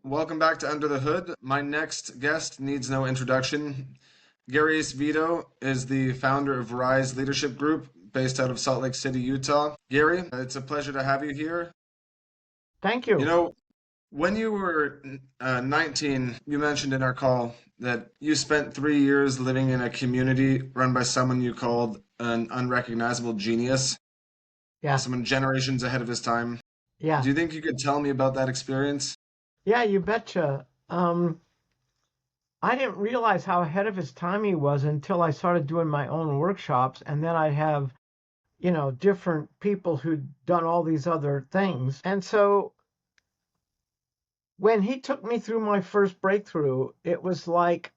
Welcome back to Under the Hood. My next guest needs no introduction. Gary Acevedo is the founder of Rise Leadership Group based out of Salt Lake City, Utah. Gary, it's a pleasure to have you here. Thank You you. know, when you were 19, you mentioned in our call that you spent 3 years living in a community run by someone you called an unrecognizable genius, Yeah. someone generations ahead of his time. Yeah. Do you think you could tell me about that experience? Yeah, you betcha. I didn't realize how ahead of his time he was until I started doing my own workshops, and then I'd have, different people who'd done all these other things. And so when he took me through my first breakthrough, it was like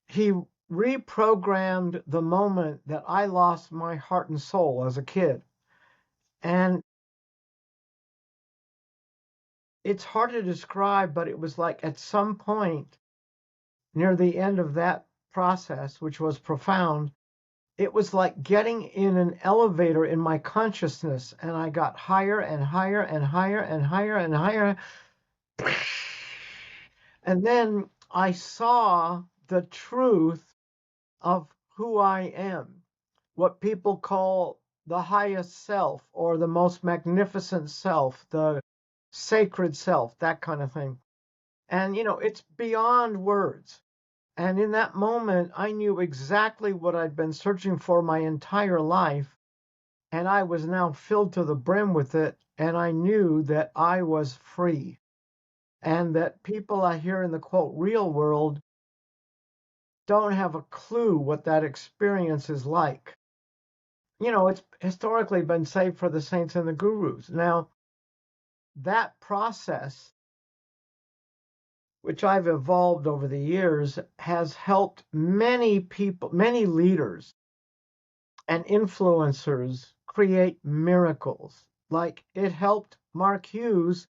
he reprogrammed the moment that I lost my heart and soul as a kid. And it's hard to describe, but it was like at some point near the end of that process, which was profound, it was like getting in an elevator in my consciousness, and I got higher and higher and higher and higher and higher. And then I saw the truth of who I am, what people call the highest self or the most magnificent self, the sacred self, that kind of thing. And, it's beyond words. And in that moment, I knew exactly what I'd been searching for my entire life. And I was now filled to the brim with it. And I knew that I was free. And that people I hear in the quote real world don't have a clue what that experience is like. It's historically been saved for the saints and the gurus. Now, that process, which I've evolved over the years, has helped many people, many leaders and influencers create miracles. Like it helped Mark Hughes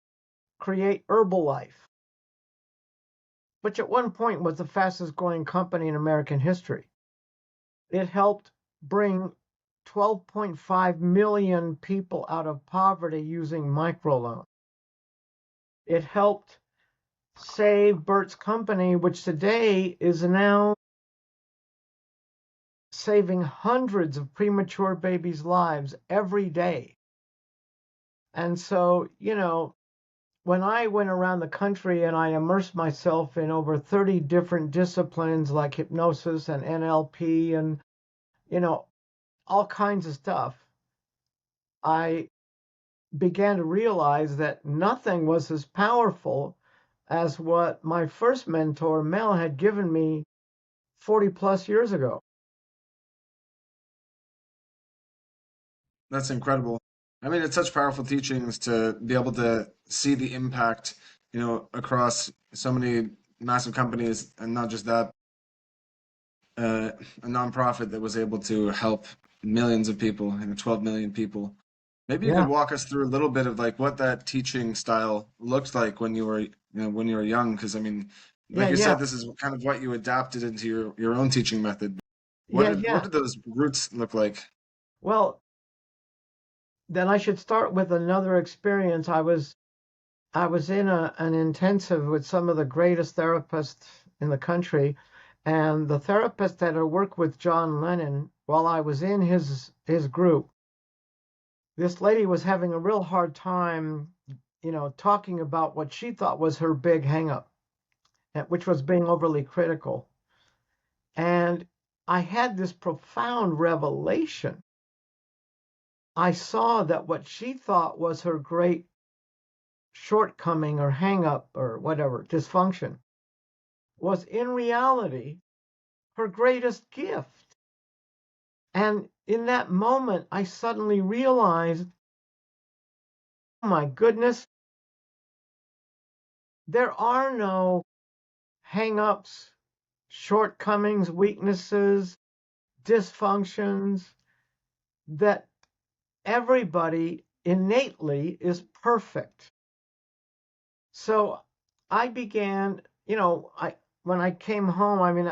create Herbalife, which at one point was the fastest growing company in American history. It helped bring 12.5 million people out of poverty using microloans. It helped save Bert's company, which today is now saving hundreds of premature babies' lives every day. And so, when I went around the country and I immersed myself in over 30 different disciplines like hypnosis and NLP and, all kinds of stuff, I began to realize that nothing was as powerful as what my first mentor, Mel, had given me 40 plus years ago. That's incredible. I mean, it's such powerful teachings to be able to see the impact, across so many massive companies, and not just that, a nonprofit that was able to help millions of people, 12 million people. Maybe you could Yeah, walk us through a little bit of like what that teaching style looked like when you were, when you were young, because I mean, yeah, like you yeah, said, this is kind of what you adapted into your own teaching method. yeah, What yeah. did those roots look like? Well, then I should start with another experience. I was in an intensive with some of the greatest therapists in the country, and the therapist that had worked with John Lennon while I was in his group, this lady was having a real hard time, talking about what she thought was her big hangup, which was being overly critical. And I had this profound revelation. I saw that what she thought was her great shortcoming or hangup or whatever, dysfunction, was in reality her greatest gift. And in that moment, I suddenly realized, oh my goodness, there are no hangups, shortcomings, weaknesses, dysfunctions, that everybody innately is perfect. So I began, when I came home, I mean,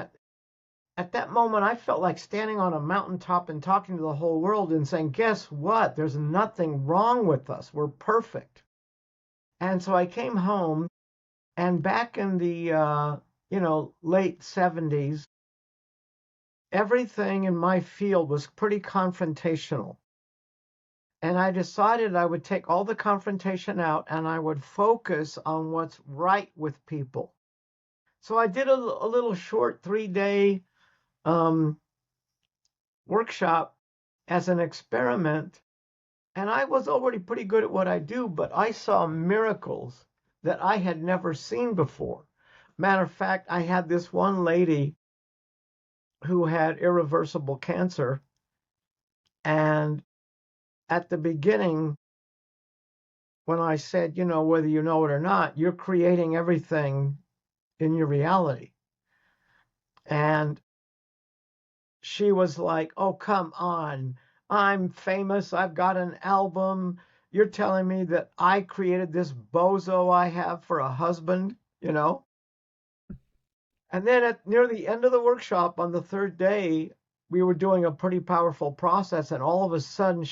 at that moment, I felt like standing on a mountaintop and talking to the whole world and saying, guess what? There's nothing wrong with us. We're perfect. And so I came home, and back in the late 70s, everything in my field was pretty confrontational. And I decided I would take all the confrontation out and I would focus on what's right with people. So I did a little short 3-day workshop as an experiment. And I was already pretty good at what I do, but I saw miracles that I had never seen before. Matter of fact, I had this one lady who had irreversible cancer. And at the beginning, when I said, whether you know it or not, you're creating everything in your reality. And she was like, oh, come on. I'm famous. I've got an album. You're telling me that I created this bozo I have for a husband, And then near the end of the workshop on the third day, we were doing a pretty powerful process. And all of a sudden,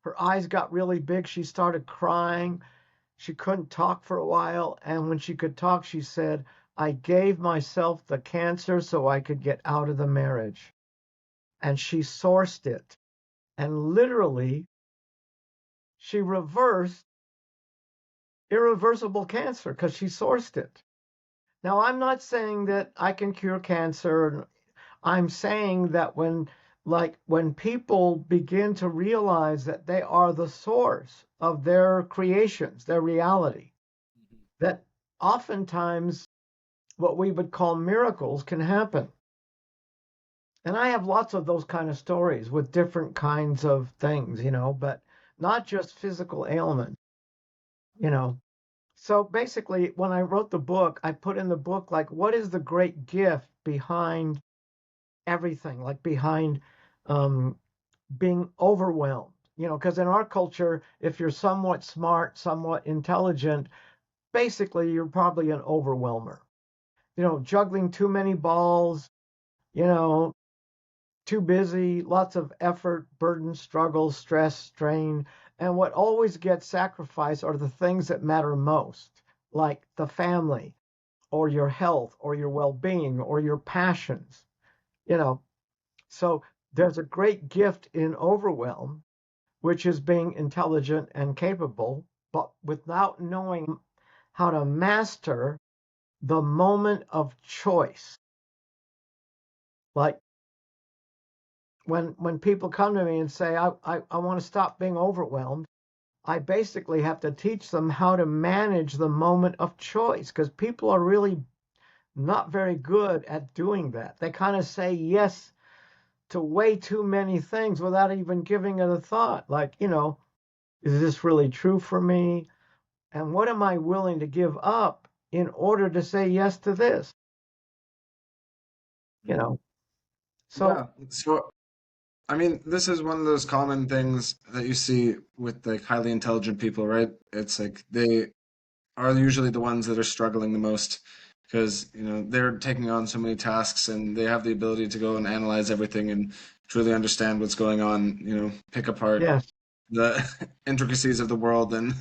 her eyes got really big. She started crying. She couldn't talk for a while. And when she could talk, she said, I gave myself the cancer so I could get out of the marriage. And she sourced it. And literally, she reversed irreversible cancer because she sourced it. Now, I'm not saying that I can cure cancer. I'm saying that when people begin to realize that they are the source of their creations, their reality, that oftentimes what we would call miracles can happen. And I have lots of those kind of stories with different kinds of things, but not just physical ailment, you know. So basically, when I wrote the book, I put in the book, like, what is the great gift behind everything, like behind being overwhelmed? Because in our culture, if you're somewhat smart, somewhat intelligent, basically you're probably an overwhelmer. Juggling too many balls, too busy, lots of effort, burden, struggle, stress, strain. And what always gets sacrificed are the things that matter most, like the family or your health or your well-being or your passions, So there's a great gift in overwhelm, which is being intelligent and capable, but without knowing how to master the moment of choice. Like when people come to me and say, I want to stop being overwhelmed, I basically have to teach them how to manage the moment of choice, because people are really not very good at doing that. They kind of say yes to way too many things without even giving it a thought. Like, is this really true for me? And what am I willing to give up in order to say yes to this? You know, so Yeah. So, I mean, this is one of those common things that you see with like highly intelligent people, right? It's like they are usually the ones that are struggling the most because, they're taking on so many tasks and they have the ability to go and analyze everything and truly understand what's going on, pick apart yes, the intricacies of the world and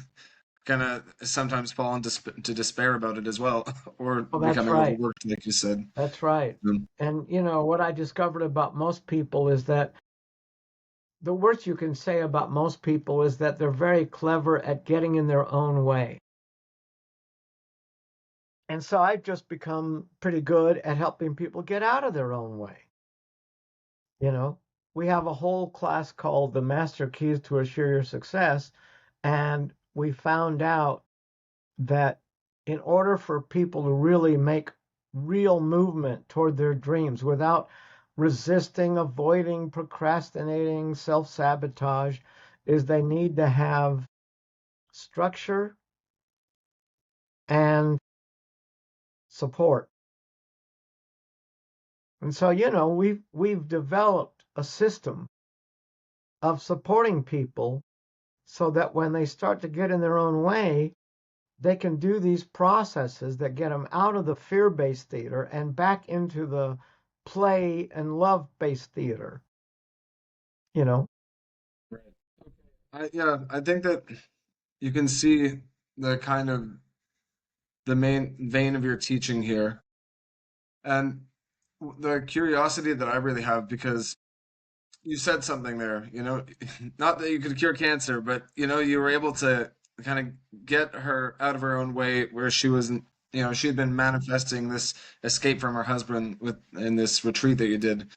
kind of sometimes fall into to despair about it as well, or well, that's becoming right. overworked, like you said. That's right. Um, And, what I discovered about most people is that the worst you can say about most people is that they're very clever at getting in their own way. And so I've just become pretty good at helping people get out of their own way. You know, we have a whole class called the Master Keys to Assure Your Success. And we found out that in order for people to really make real movement toward their dreams without resisting, avoiding, procrastinating, self-sabotage, is they need to have structure and support. And so, we've developed a system of supporting people so that when they start to get in their own way, they can do these processes that get them out of the fear-based theater and back into the play and love-based theater, you know? yeah, I think that you can see. the kind of the main vein of your teaching here, and the curiosity that I really have, because you said something there, not that you could cure cancer, but you were able to kind of get her out of her own way where she wasn't, she had been manifesting this escape from her husband with in this retreat that you did,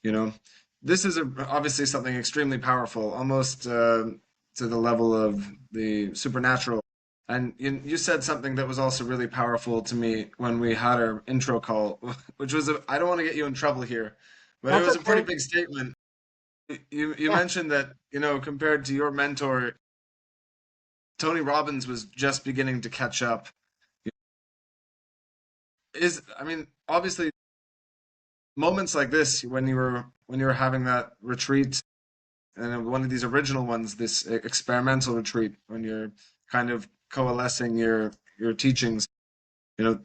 you know. This is obviously something extremely powerful, almost to the level of the supernatural. And you said something that was also really powerful to me when we had our intro call, which was, I don't want to get you in trouble here, but it That's was a pretty okay. big statement. You Yeah. mentioned that, compared to your mentor, Tony Robbins was just beginning to catch up. I mean, obviously moments like this when you were having that retreat, and one of these original ones, this experimental retreat, when you're kind of coalescing your teachings, you know,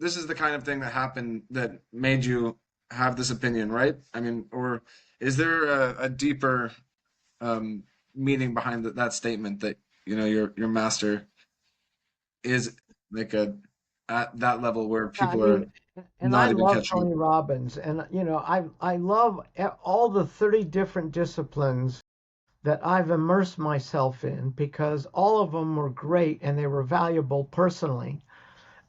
this is the kind of thing that happened that made you have this opinion, right? I mean, or is there a deeper um, meaning behind that statement that your master is like a at that level where Yeah, I people are mean, and I not even love catching up? Tony Robbins, and I love all the 30 different disciplines that I've immersed myself in because all of them were great and they were valuable personally.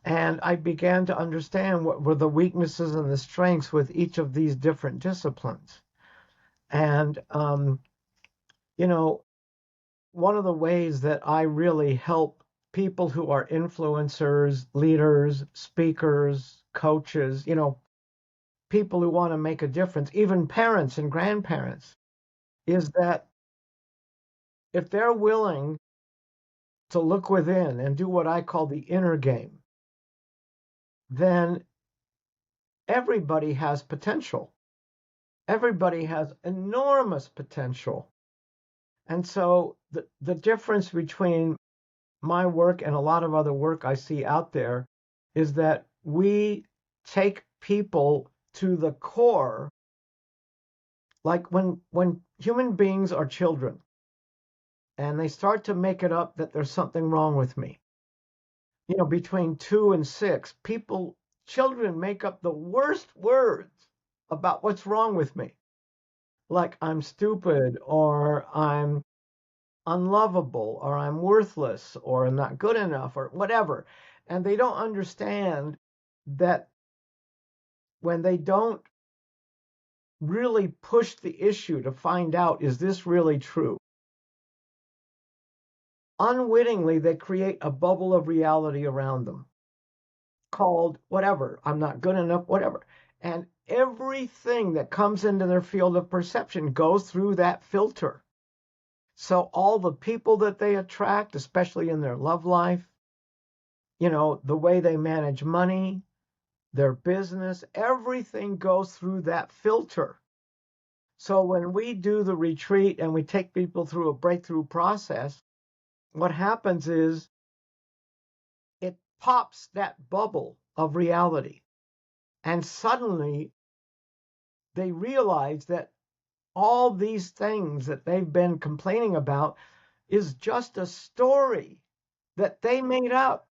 And I began to understand what were the weaknesses and the strengths with each of these different disciplines. And you know, one of the ways that I really help people who are influencers, leaders, speakers, coaches, people who want to make a difference, even parents and grandparents, is that if they're willing to look within and do what I call the inner game, then everybody has potential. Everybody has enormous potential. And so the difference between my work and a lot of other work I see out there is that we take people to the core, like when human beings are children and they start to make it up that there's something wrong with me. Between 2 and 6, children make up the worst words about what's wrong with me. Like I'm stupid, or I'm unlovable, or I'm worthless, or I'm not good enough, or whatever. And they don't understand that when they don't really push the issue to find out, is this really true? Unwittingly, they create a bubble of reality around them called whatever. I'm not good enough, whatever. And everything that comes into their field of perception goes through that filter. So all the people that they attract, especially in their love life, the way they manage money, their business, everything goes through that filter. So when we do the retreat and we take people through a breakthrough process, what happens is it pops that bubble of reality. And suddenly they realize that all these things that they've been complaining about is just a story that they made up.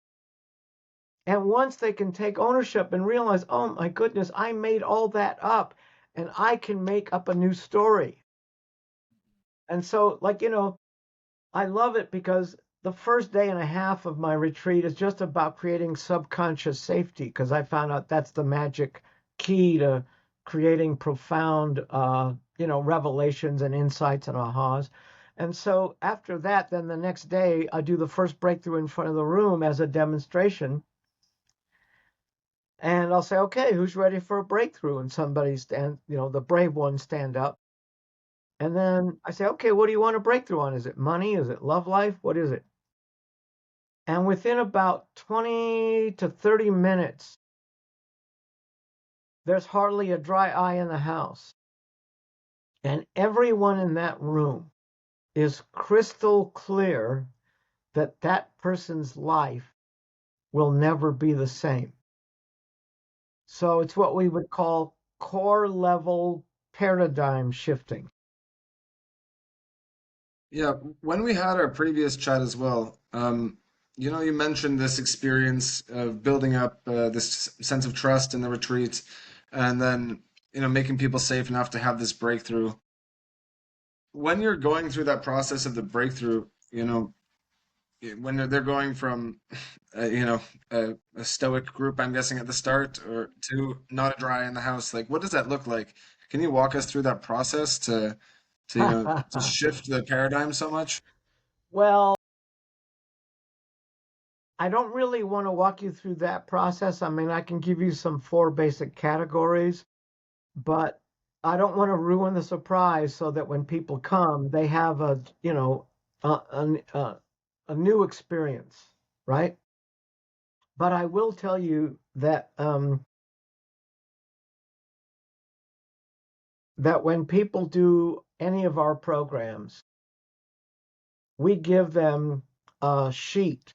And once they can take ownership and realize, oh my goodness, I made all that up and I can make up a new story. And so, I love it because the first day and a half of my retreat is just about creating subconscious safety because I found out that's the magic key to creating profound, revelations and insights and ahas. And so after that, then the next day, I do the first breakthrough in front of the room as a demonstration. And I'll say, okay, who's ready for a breakthrough? And somebody the brave ones stand up. And then I say, okay, what do you want a breakthrough on? Is it money? Is it love life? What is it? And within about 20 to 30 minutes, there's hardly a dry eye in the house. And everyone in that room is crystal clear that that person's life will never be the same. So it's what we would call core level paradigm shifting. Yeah, when we had our previous chat as well, You mentioned this experience of building up this sense of trust in the retreat, and then making people safe enough to have this breakthrough. When you're going through that process of the breakthrough, when they're going from, a stoic group, I'm guessing at the start, or to not a dry in the house, like what does that look like? Can you walk us through that process to shift the paradigm so much? Well, I don't really want to walk you through that process. I mean, I can give you some four basic categories, but I don't want to ruin the surprise so that when people come, they have a, a new experience, right? But I will tell you that that when people do any of our programs, we give them a sheet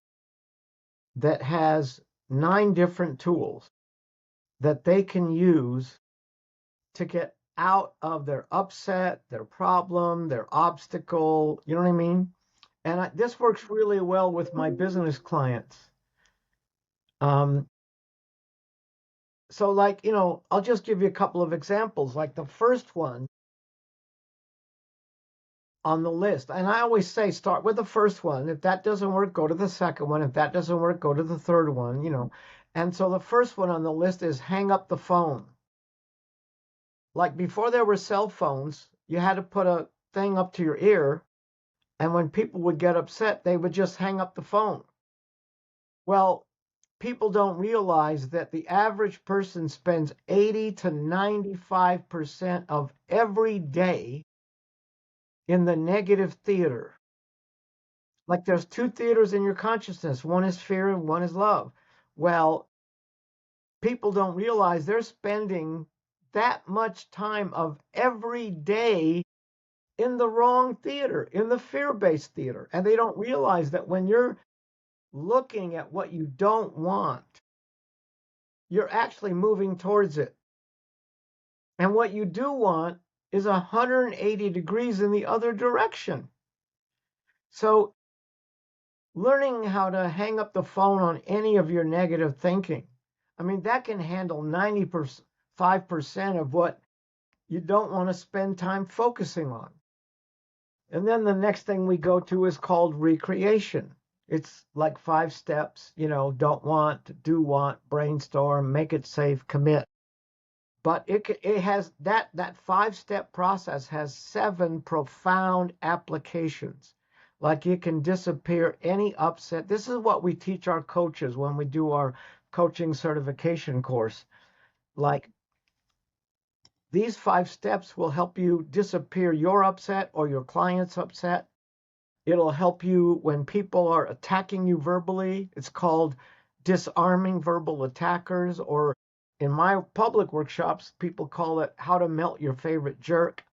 that has 9 different tools that they can use to get out of their upset, their problem, their obstacle. You know what I mean? And this works really well with my business clients. So, like, I'll just give you a couple of examples. Like the first one on the list, and I always say start with the first one. If that doesn't work, go to the second one. If that doesn't work, go to the third one. And so the first one on the list is hang up the phone. Like before there were cell phones, you had to put a thing up to your ear, and when people would get upset, they would just hang up the phone. Well, people don't realize that the average person spends 80 to 95% of every day in the negative theater. Like there's 2 theaters in your consciousness. One is fear and one is love. Well, people don't realize they're spending that much time of every day in the wrong theater, in the fear-based theater. And they don't realize that when you're looking at what you don't want, you're actually moving towards it. And what you do want is 180 degrees in the other direction. So learning how to hang up the phone on any of your negative thinking, I mean, that can handle 95% of what you don't want to spend time focusing on. And then the next thing we go to is called recreation. It's like 5 steps, don't want, do want, brainstorm, make it safe, commit. But it has that 5-step process has 7 profound applications. Like it can disappear any upset. This is what we teach our coaches when we do our coaching certification course. Like these 5 steps will help you disappear your upset or your client's upset. It'll help you when people are attacking you verbally. It's called disarming verbal attackers, or in my public workshops, people call it how to melt your favorite jerk,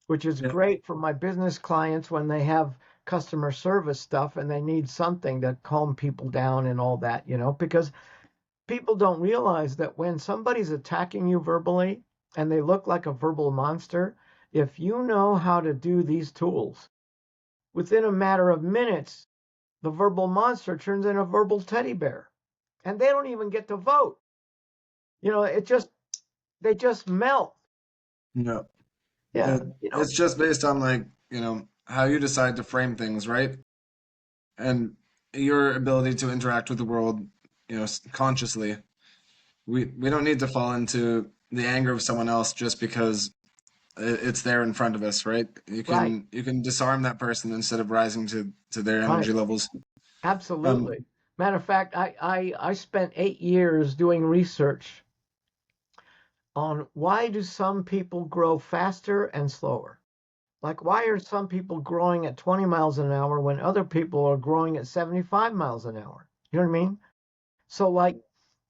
which is Yeah. great for my business clients when they have customer service stuff and they need something to calm people down and all that, because people don't realize that when somebody's attacking you verbally and they look like a verbal monster, if you know how to do these tools, within a matter of minutes, the verbal monster turns into a verbal teddy bear. And they don't even get to vote. They just melt. Yeah. Yeah. It's just based on like, how you decide to frame things, right? And your ability to interact with the world, consciously. We don't need to fall into the anger of someone else just because it's there in front of us, right? You Right. can you can disarm that person instead of rising to their Right. energy levels. Um, Absolutely. Matter of fact, I spent 8 years doing research on why do some people grow faster and slower? Like, why are some people growing at 20 miles an hour when other people are growing at 75 miles an hour? You know what I mean? So, like,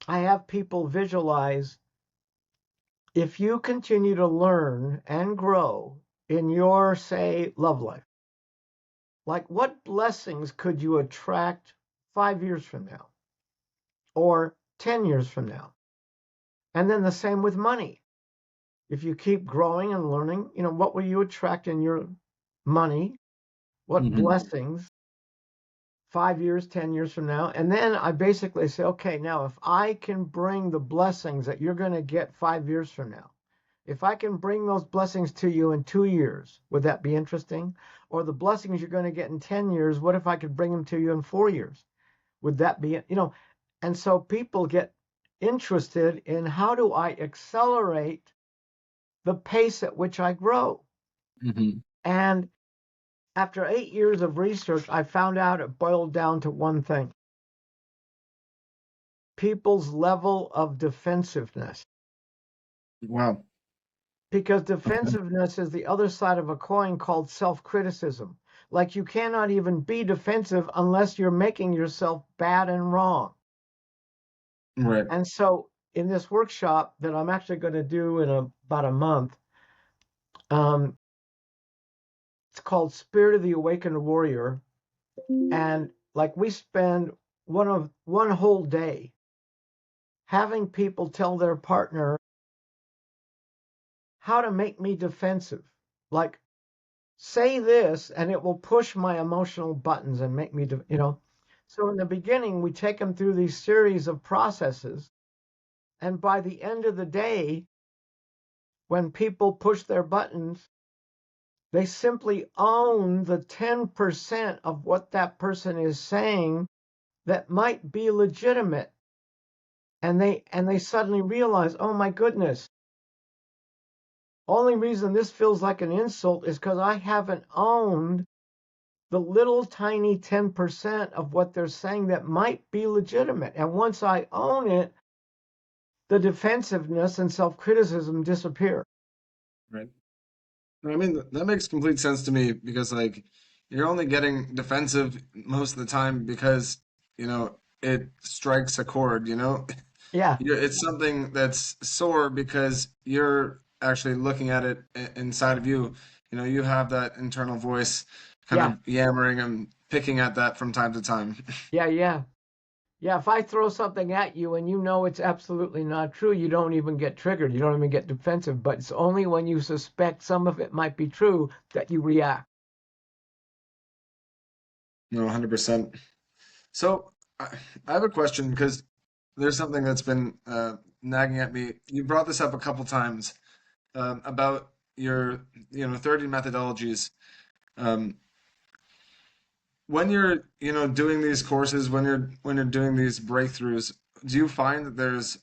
I have people visualize if you continue to learn and grow in your, say, love life, like, what blessings could you attract 5 years from now or 10 years from now? And then the same with money. If you keep growing and learning, what will you attract in your money? What mhm. blessings 5 years, 10 years from now. And then I basically say, okay, now if I can bring the blessings that you're going to get 5 years from now, if I can bring those blessings to you in 2 years, would that be interesting? Or the blessings you're going to get in 10 years, what if I could bring them to you in 4 years? Would that be, and so people get interested in how do I accelerate the pace at which I grow? Mm-hmm. And after 8 years of research, I found out it boiled down to one thing: people's level of defensiveness. Wow. Because Okay. defensiveness is the other side of a coin called self-criticism. Like you cannot even be defensive unless you're making yourself bad and wrong. Right. And so in this workshop that I'm actually going to do in about a month, um, it's called Spirit of the Awakened Warrior. And like we spend one whole day having people tell their partner how to make me defensive. Like, say this and it will push my emotional buttons and make me, So in the beginning, we take them through these series of processes. And by the end of the day, when people push their buttons, they simply own the 10% of what that person is saying that might be legitimate. And they suddenly realize, oh my goodness, only reason this feels like an insult is because I haven't owned the little tiny 10% of what they're saying that might be legitimate. And once I own it, the defensiveness and self-criticism disappear. Right. I mean, that makes complete sense to me because, like, you're only getting defensive most of the time because, it strikes a chord, Yeah, It's something that's sore because you're actually looking at it inside of you. You have that internal voice kind yeah, of yammering and picking at that from time to time. yeah, yeah. Yeah, if I throw something at you and you know it's absolutely not true, you don't even get triggered. You don't even get defensive. But it's only when you suspect some of it might be true that you react. 100%. So I, I have a question because there's something that's been nagging at me. You brought this up a couple times about your 30 methodologies. Um, when you're doing these courses, when you're doing these breakthroughs, do you find that there's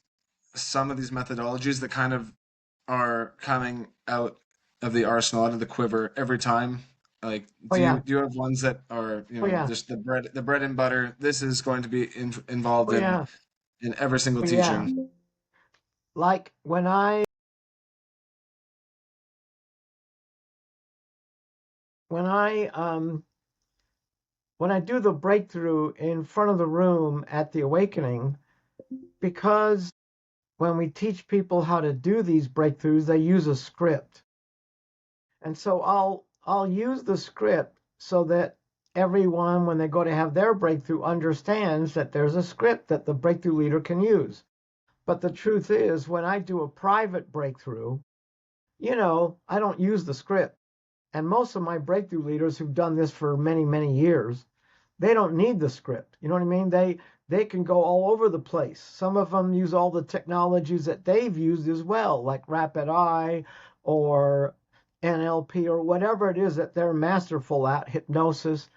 some of these methodologies that kind of are coming out of the arsenal, out of the quiver every time? Like, Oh do you yeah, do you have ones that are oh yeah, just the bread and butter? This is going to be involved oh in yeah, every single oh yeah. teaching. Like when I when I do the breakthrough in front of the room at the awakening, because when we teach people how to do these breakthroughs, they use a script. And so I'll use the script so that everyone, when they go to have their breakthrough, understands that there's a script that the breakthrough leader can use. But the truth is, when I do a private breakthrough, I don't use the script. And most of my breakthrough leaders who've done this for many, many years, they don't need the script. You know what I mean? They can go all over the place. Some of them use all the technologies that they've used as well, like rapid eye or NLP or whatever it is that they're masterful at, hypnosis.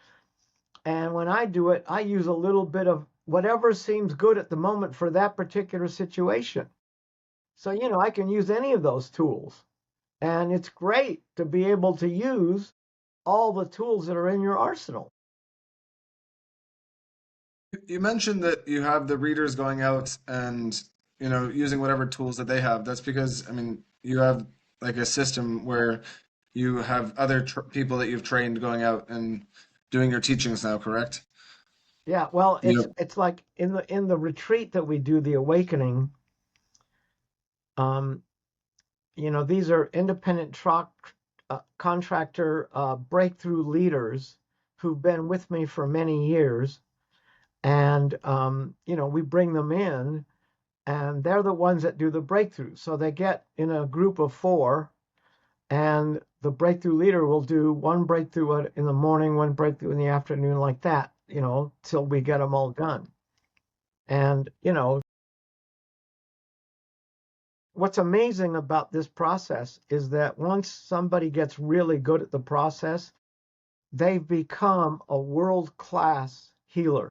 And when I do it, I use a little bit of whatever seems good at the moment for that particular situation. So, I can use any of those tools. And it's great to be able to use all the tools that are in your arsenal. You mentioned that you have the readers going out and using whatever tools that they have. That's because, I mean, you have like a system where you have other people that you've trained going out and doing your teachings now, correct? Yeah, well, it's Yep. it's like in the retreat that we do, the awakening. Um, these are independent contractor breakthrough leaders who've been with me for many years, and we bring them in, and they're the ones that do the breakthrough. So they get in a group of four, and the breakthrough leader will do one breakthrough in the morning, one breakthrough in the afternoon, like that. till we get them all done. And, what's amazing about this process is that once somebody gets really good at the process, they've become a world-class healer.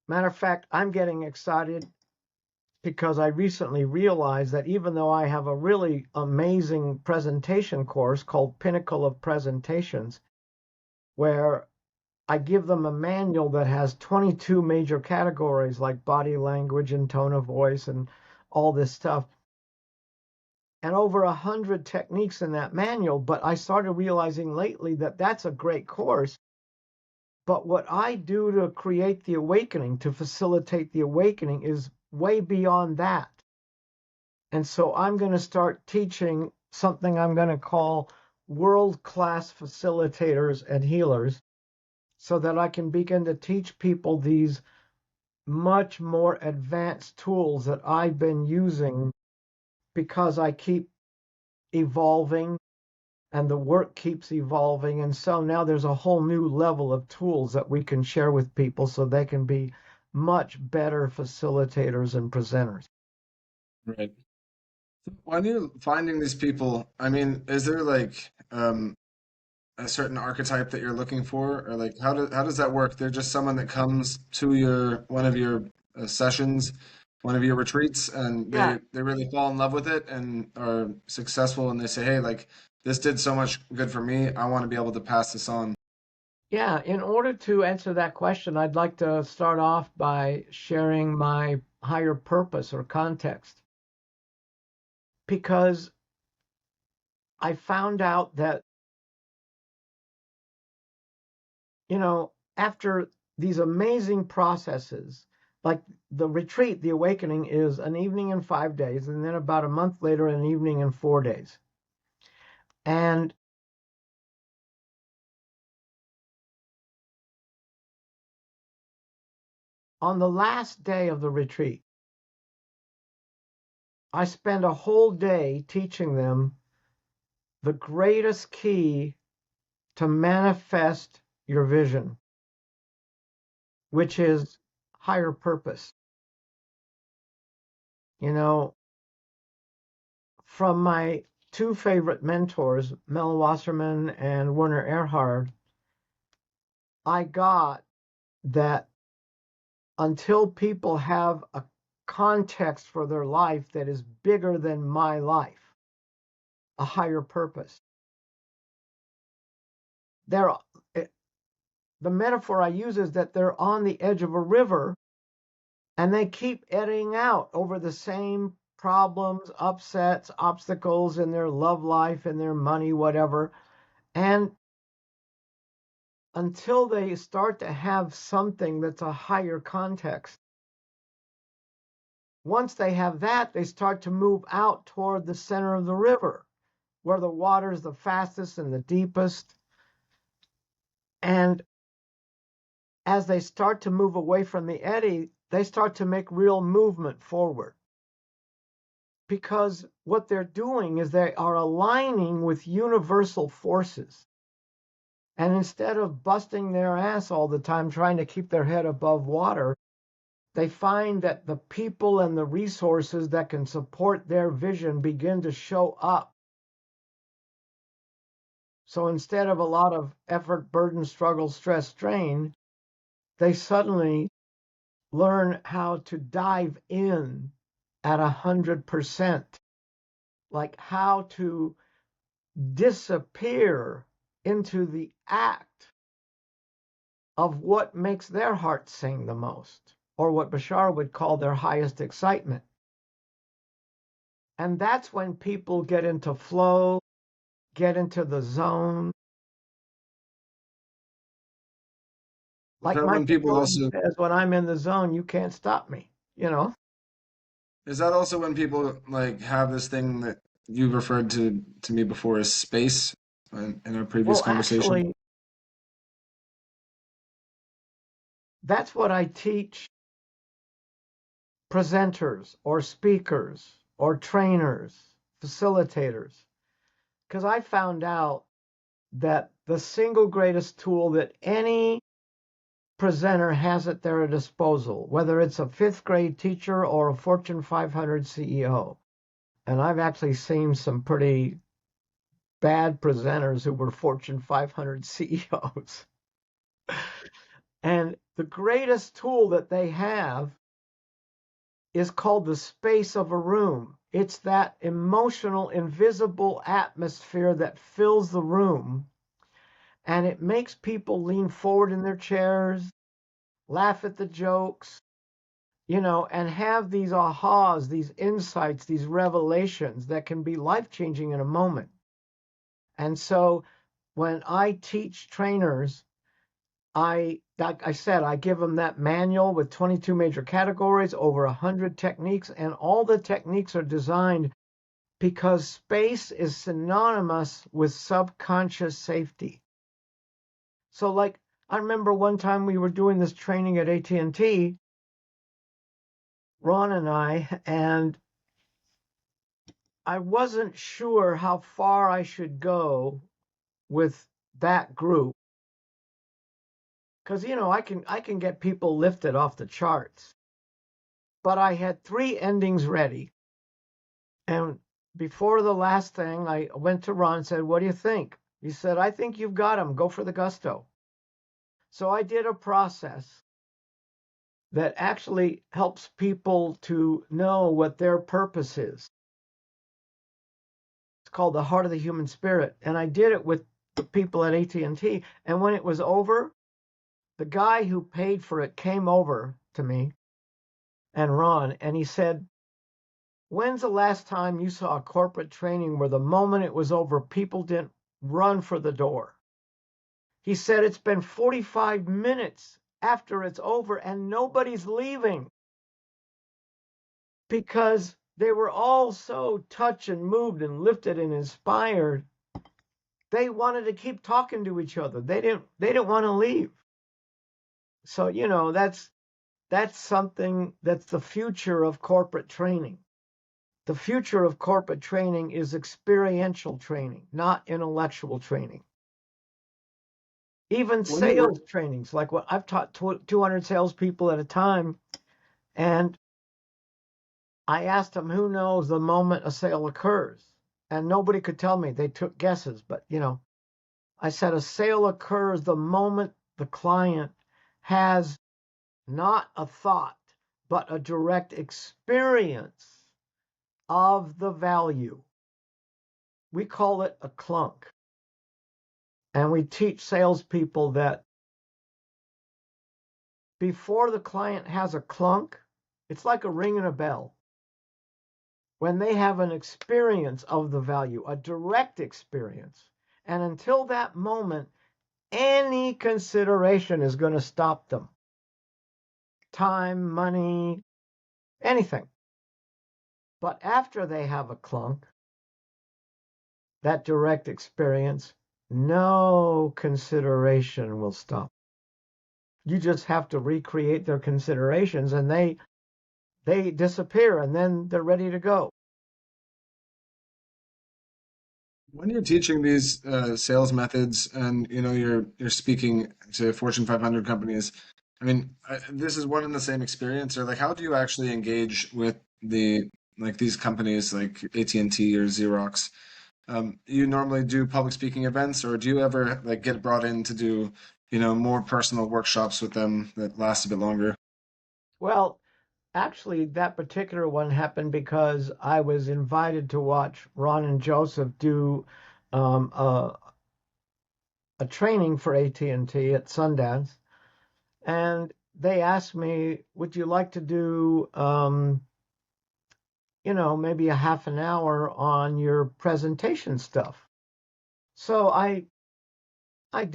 Matter of fact, I'm getting excited because I recently realized that even though I have a really amazing presentation course called Pinnacle of Presentations, where I give them a manual that has 22 major categories like body language and tone of voice and all this stuff, and over 100 techniques in that manual. But I started realizing lately that that's a great course. But what I do to create the awakening, to facilitate the awakening, is way beyond that. And so I'm going to start teaching something I'm going to call world-class facilitators and healers, so that I can begin to teach people these much more advanced tools that I've been using because I keep evolving and the work keeps evolving. And so now there's a whole new level of tools that we can share with people so they can be much better facilitators and presenters. Right. When you're finding these people, I mean, is there like a certain archetype that you're looking for, or like how does that work? They're just someone that comes to your one of your sessions, one of your retreats, and Yeah, they really fall in love with it and are successful, and they say, hey, like this did so much good for me. I want to be able to pass this on. yeah. In order to answer that question, I'd like to start off by sharing my higher purpose or context, because I found out that, after these amazing processes, like the retreat, the awakening is an evening in 5 days, and then about a month later, an evening in 4 days. And on the last day of the retreat, I spend a whole day teaching them the greatest key to manifest your vision, which is higher purpose. From my two favorite mentors, Mel Wasserman and Werner Erhard, I got that until people have a context for their life that is bigger than my life, a higher purpose, they're the metaphor I use is that they're on the edge of a river and they keep eddying out over the same problems, upsets, obstacles in their love life, in their money, whatever. And until they start to have something that's a higher context, once they have that, they start to move out toward the center of the river, where the water is the fastest and the deepest. And as they start to move away from the eddy, they start to make real movement forward. Because what they're doing is they are aligning with universal forces. And instead of busting their ass all the time trying to keep their head above water, they find that the people and the resources that can support their vision begin to show up. So instead of a lot of effort, burden, struggle, stress, strain, they suddenly learn how to dive in at 100%, like how to disappear into the act of what makes their heart sing the most, or what Bashar would call their highest excitement. And that's when people get into flow, get into the zone. Is Like that when Michael people Jordan also says, when I'm in the zone, you can't stop me. is that also when people like have this thing that you referred to me before as space in our previous Well, conversation? actually, that's what I teach presenters or speakers or trainers, facilitators, because I found out that the single greatest tool that any presenter has at their disposal, whether it's a fifth grade teacher or a Fortune 500 CEO. And I've actually seen some pretty bad presenters who were Fortune 500 CEOs. And the greatest tool that they have is called the space of a room. It's that emotional, invisible atmosphere that fills the room, and it makes people lean forward in their chairs, laugh at the jokes, and have these ahas, these insights, these revelations that can be life-changing in a moment. And so when I teach trainers, like I said, I give them that manual with 22 major categories, over 100 techniques, and all the techniques are designed because space is synonymous with subconscious safety. So like, I remember one time we were doing this training at AT&T, Ron and I, and I wasn't sure how far I should go with that group. Because, I can get people lifted off the charts. But I had 3 endings ready. And before the last thing, I went to Ron and said, "What do you think?" He said, "I think you've got him. Go for the gusto." So I did a process that actually helps people to know what their purpose is. It's called the heart of the human spirit. And I did it with the people at AT&T. And when it was over, the guy who paid for it came over to me and Ron, and he said, "When's the last time you saw a corporate training where the moment it was over, people didn't run for the door?" He said, "It's been 45 minutes after it's over and nobody's leaving because they were all so touched and moved and lifted and inspired. They wanted to keep talking to each other. They didn't want to leave." So, that's something that's the future of corporate training. The future of corporate training is experiential training, not intellectual training. Even sales trainings, like what I've taught 200 salespeople at a time, and I asked them who knows the moment a sale occurs, and nobody could tell me. They took guesses, but I said a sale occurs the moment the client has not a thought, but a direct experience of the value. We call it a clunk. And we teach salespeople that before the client has a clunk, it's like a ring and a bell. When they have an experience of the value, a direct experience, and until that moment, any consideration is going to stop them. Time, money, anything. But after they have a clunk, that direct experience, no consideration will stop. You just have to recreate their considerations, and they disappear, and then they're ready to go. When you're teaching these sales methods, and you're speaking to Fortune 500 companies, I mean, this is one and the same experience, or like, how do you actually engage with these companies like AT&T or Xerox? You normally do public speaking events, or do you ever like get brought in to do, more personal workshops with them that last a bit longer? Well, actually, that particular one happened because I was invited to watch Ron and Joseph do um, a, a training for AT&T at Sundance, and they asked me, "Would you like to do, maybe a half an hour on your presentation stuff?" So I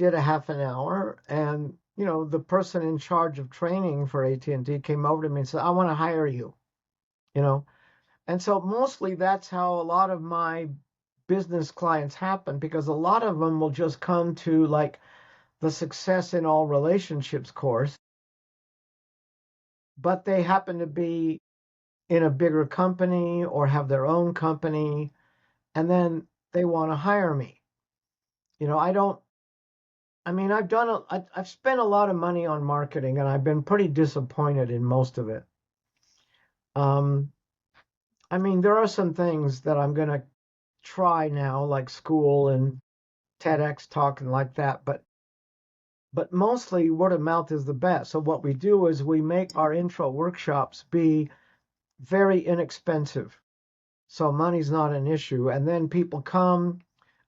did a half an hour, and the person in charge of training for AT&T came over to me and said, "I want to hire you." You know, And so mostly that's how a lot of my business clients happen, because a lot of them will just come to like the Success in All Relationships course, but they happen to be in a bigger company or have their own company, and then they want to hire me. I don't I mean, I've spent a lot of money on marketing, and I've been pretty disappointed in most of it. Um, I mean, there are some things that I'm going to try now, like school and TEDx talk and like that, but mostly word of mouth is the best. So what we do is we make our intro workshops be very inexpensive. So money's not an issue. And then people come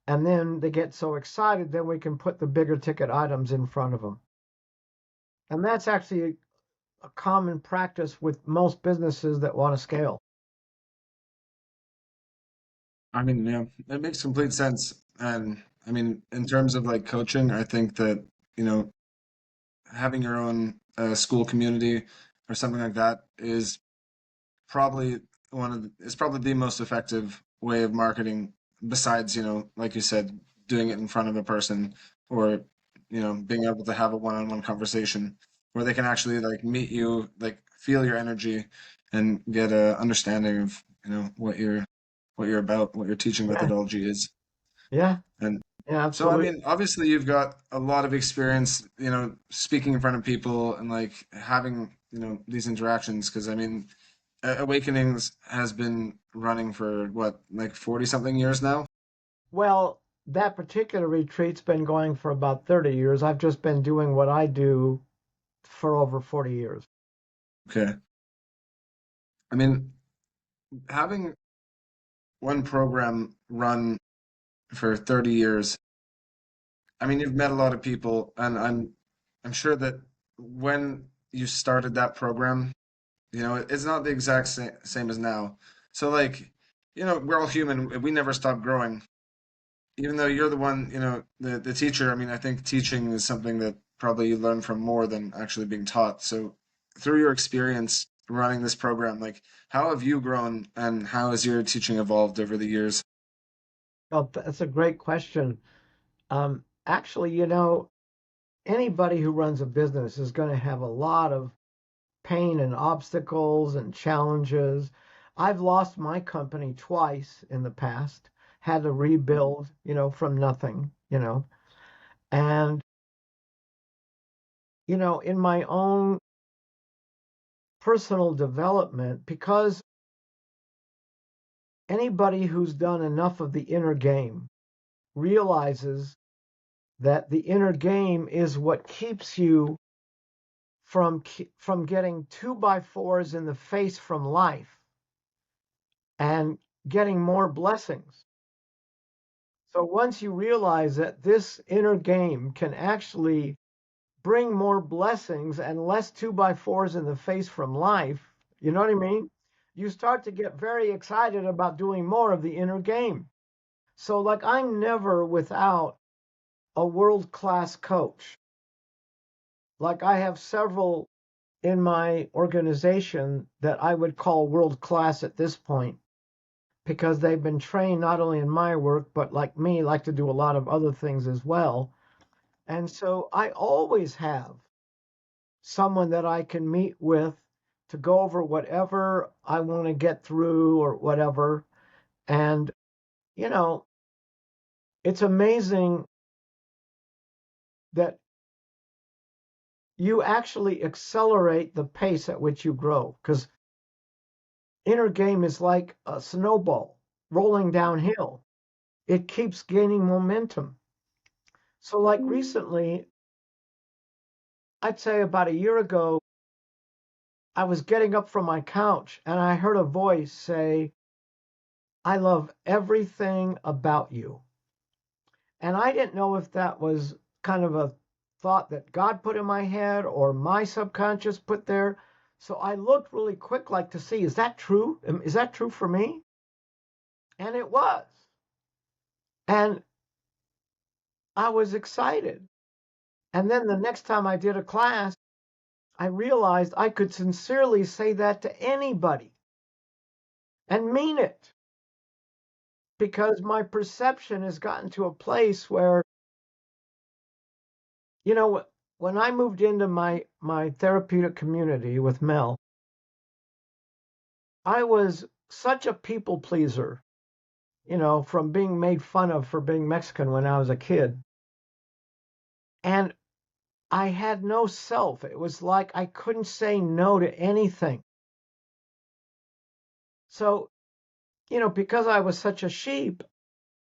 and then they get so excited, then we can put the bigger ticket items in front of them. And that's actually a common practice with most businesses that want to scale. I mean, yeah, it makes complete sense. And I mean, in terms of like coaching, I think that, you know, having your own school community or something like that is probably is probably the most effective way of marketing besides, you know, like you said, doing it in front of a person or, you know, being able to have a one-on-one conversation where they can actually like meet you, like feel your energy and get a understanding of, you know, what you're about, what your teaching Yeah, methodology is. yeah, And yeah, so, I absolutely. mean, obviously you've got a lot of experience, you know, speaking in front of people and like having, you know, these interactions. Because I mean, Awakenings has been running for what, like 40 something years now? Well, that particular retreat's been going for about 30 years. I've just been doing what I do for over 40 years. Okay. I mean, having one program run for 30 years, I mean, you've met a lot of people, and I'm sure that when you started that program, you know, it's not the exact same as now. So like, you know, we're all human. We never stop growing. Even though you're the one, you know, the teacher, I mean, I think teaching is something that probably you learn from more than actually being taught. So through your experience running this program, like how have you grown and how has your teaching evolved over the years? Oh, that's a great question. Actually, you know, anybody who runs a business is going to have a lot of pain and obstacles and challenges. I've lost my company twice in the past, had to rebuild, you know, from nothing, you know. And, you know, in my own personal development, because anybody who's done enough of the inner game realizes that the inner game is what keeps you from getting 2x4s in the face from life and getting more blessings. So once you realize that this inner game can actually bring more blessings and less 2x4s in the face from life, you know what I mean? You start to get very excited about doing more of the inner game. So, like, I'm never without a world class coach. Like, I have several in my organization that I would call world class at this point because they've been trained not only in my work, but like me, like to do a lot of other things as well. And so I always have someone that I can meet with to go over whatever I want to get through or whatever. And, you know, it's amazing that you actually accelerate the pace at which you grow because inner game is like a snowball rolling downhill. It keeps gaining momentum. So, like recently, I'd say about a year ago, I was getting up from my couch and I heard a voice say, I love everything about you. And I didn't know if that was kind of a thought that God put in my head or my subconscious put there. So I looked really quick, like to see, is that true? Is that true for me? And it was. And I was excited. And then the next time I did a class, I realized I could sincerely say that to anybody and mean it because my perception has gotten to a place where, you know, when I moved into my therapeutic community with Mel, I was such a people pleaser, you know, from being made fun of for being Mexican when I was a kid. And I had no self. It was like I couldn't say no to anything. So, because I was such a sheep,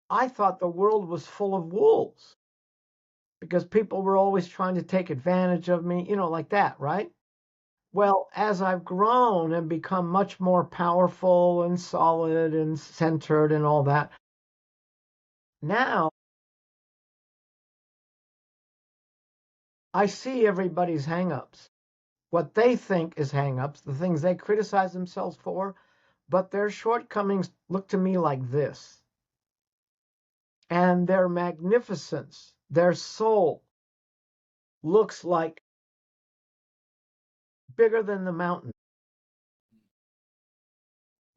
I thought the world was full of wolves because people were always trying to take advantage of me, like that, right? Well, as I've grown and become much more powerful and solid and centered and all that, now I see everybody's hangups, what they think is hangups, the things they criticize themselves for, but their shortcomings look to me like this. And their magnificence, their soul looks like bigger than the mountain.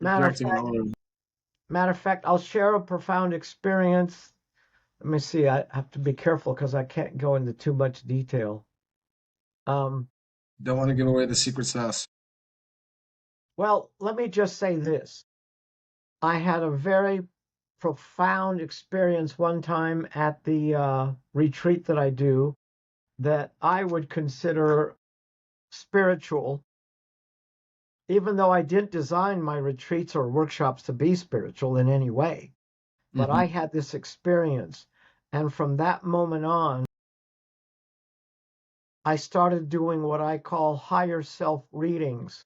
Projecting all of Matter of fact, I'll share a profound experience. Let me see. I have to be careful because I can't go into too much detail. don't want to give away the secret sauce. Well, let me just say this. I had a very profound experience one time at the retreat that I do that I would consider spiritual, even though I didn't design my retreats or workshops to be spiritual in any way. But I had this experience. And from that moment on, I started doing what I call higher self readings.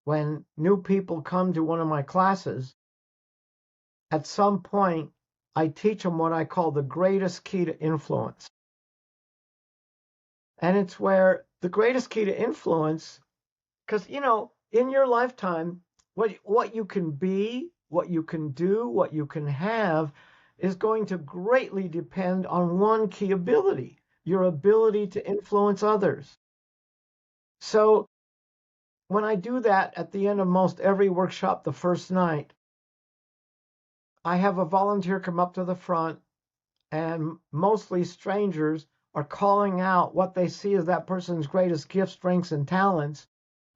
When new people come to one of my classes, at some point, I teach them what I call the greatest key to influence. And it's where the greatest key to influence, because, in your lifetime, what you can be, what you can do, what you can have is going to greatly depend on one key ability, your ability to influence others. So when I do that at the end of most every workshop the first night, I have a volunteer come up to the front, and mostly strangers are calling out what they see as that person's greatest gifts, strengths, and talents.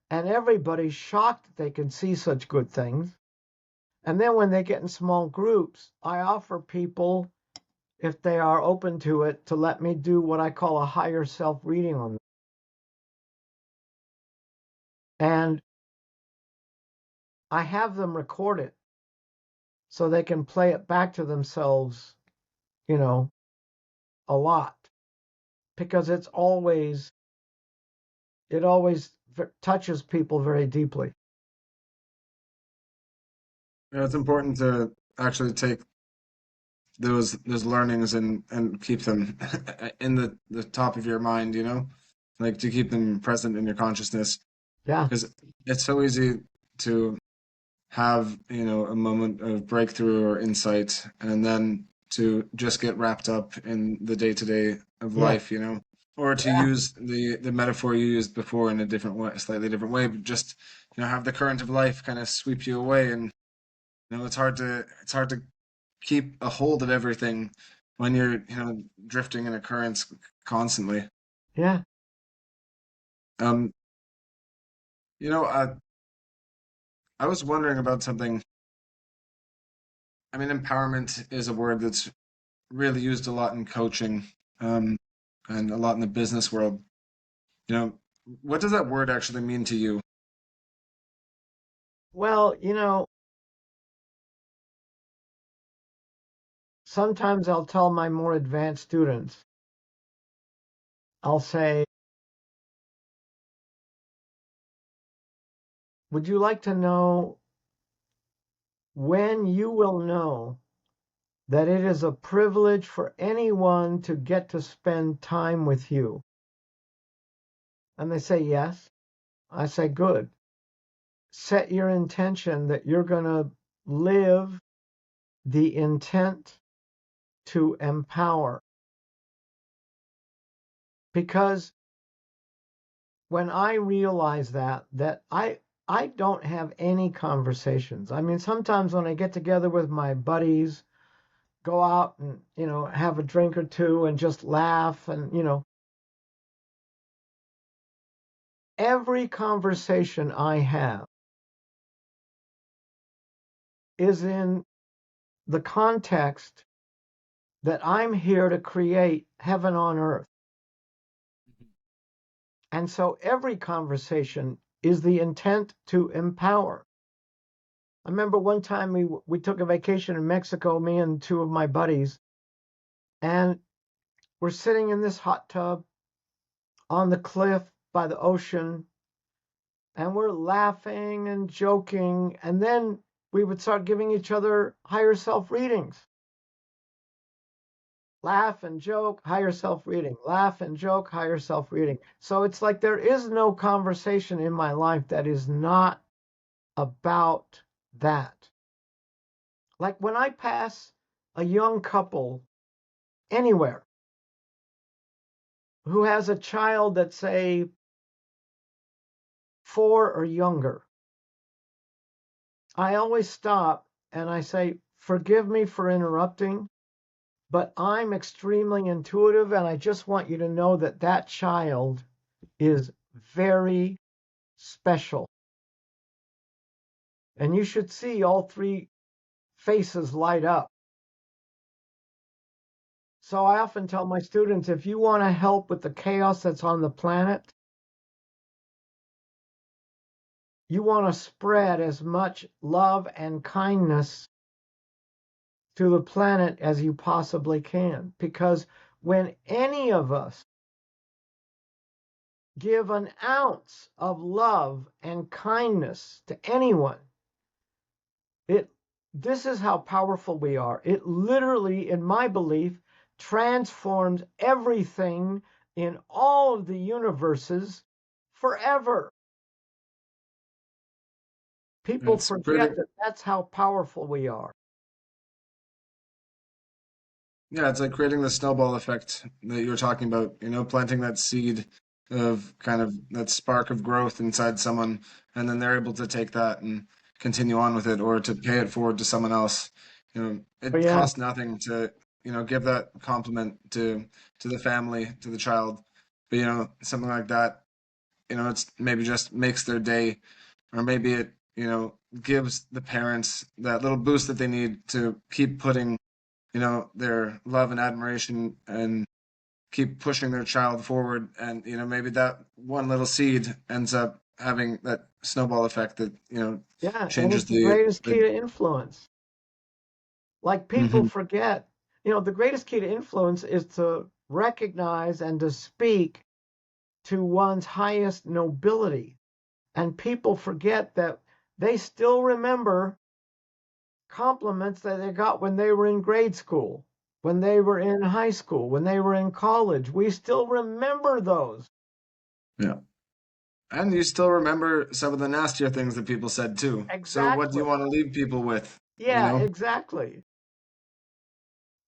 And everybody's shocked that they can see such good things. And then when they get in small groups, I offer people, if they are open to it, to let me do what I call a higher self reading on them. And I have them record it so they can play it back to themselves, a lot. Because it always touches people very deeply. It's important to actually take those learnings and keep them in the top of your mind, like to keep them present in your consciousness. Yeah. Because it's so easy to have, a moment of breakthrough or insight and then to just get wrapped up in the day-to-day of life, or to use the metaphor you used before in a slightly different way, but just, have the current of life kind of sweep you away. And, it's hard to keep a hold of everything when you're, drifting in a current constantly. Yeah. Um, I was wondering about something. I mean, empowerment is a word that's really used a lot in coaching, and a lot in the business world. What does that word actually mean to you? Well, sometimes I'll tell my more advanced students, I'll say, would you like to know when you will know that it is a privilege for anyone to get to spend time with you? And they say, yes. I say, good. Set your intention that you're going to live the intent to empower. Because when I realize that I don't have any conversations. I mean, sometimes when I get together with my buddies, go out and, have a drink or two and just laugh and, every conversation I have is in the context that I'm here to create heaven on earth. And so every conversation is the intent to empower. I remember one time we took a vacation in Mexico, me and two of my buddies, and we're sitting in this hot tub on the cliff by the ocean, and we're laughing and joking, and then we would start giving each other higher self readings. Laugh and joke, higher self reading. Laugh and joke, higher self reading. So it's like there is no conversation in my life that is not about that. Like when I pass a young couple anywhere who has a child that's, say, 4 or younger, I always stop and I say, forgive me for interrupting, but I'm extremely intuitive, and I just want you to know that that child is very special. And you should see all 3 faces light up. So I often tell my students, if you want to help with the chaos that's on the planet, you want to spread as much love and kindness to the planet as you possibly can. Because when any of us give an ounce of love and kindness to anyone, this is how powerful we are. It literally, in my belief, transforms everything in all of the universes forever. People forget that that's how powerful we are. Yeah, it's like creating the snowball effect that you were talking about, planting that seed of kind of that spark of growth inside someone, and then they're able to take that and continue on with it or to pay it forward to someone else. It Yeah, costs nothing to, give that compliment to the family, to the child. But, something like that, it's maybe just makes their day, or maybe it, gives the parents that little boost that they need to keep putting their love and admiration and keep pushing their child forward. And, maybe that one little seed ends up having that snowball effect that, yeah, and changes it's the greatest key the to influence. Like people Mhm. forget, the greatest key to influence is to recognize and to speak to one's highest nobility. And people forget that they still remember compliments that they got when they were in grade school, when they were in high school, when they were in college. We still remember those. Yeah. And you still remember some of the nastier things that people said too. So what do you Exactly. want to leave people with, Yeah, exactly.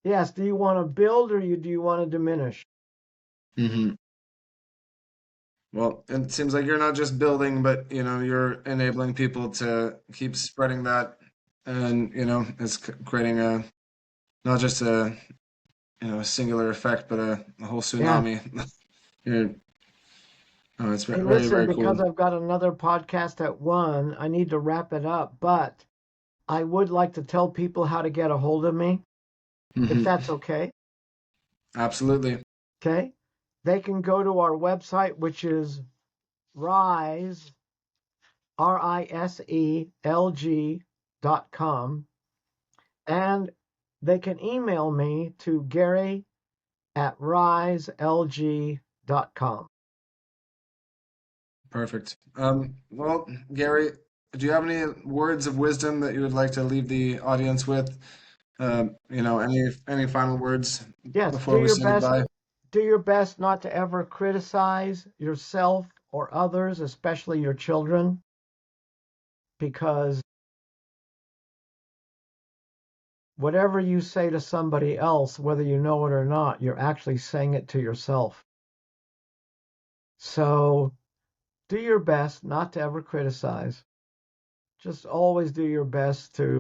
Yes. Do you want to build, or do you want to diminish? hmm Well, it seems like you're not just building, but you're enabling people to keep spreading that, and it's creating a not just a singular effect, but a whole Yeah. tsunami. You're, oh, it's Hey, very, listen, very cool. because I've got another podcast at 1, I need to wrap it up, but I would like to tell people how to get a hold of me, if hmm that's okay. Absolutely. Okay. They can go to our website, which is Rise, RISELG.com, and they can email me to Gary at riselg.com. Perfect. Well, Gary, do you have any words of wisdom that you would like to leave the audience with? Any final words Yes, before we say goodbye? do your best not to ever criticize yourself or others, especially your children, because whatever you say to somebody else, whether you know it or not, you're actually saying it to yourself. So do your best not to ever criticize. Just always do your best to,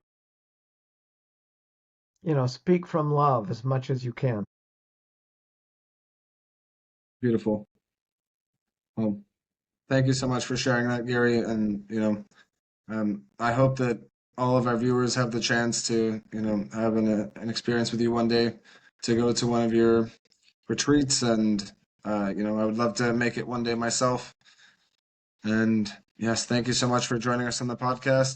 speak from love as much as you can. Beautiful. Well, thank you so much for sharing that, Gary. And, I hope that all of our viewers have the chance to, have an experience with you one day. to go to one of your retreats, and I would love to make it one day myself. And yes, thank you so much for joining us on the podcast.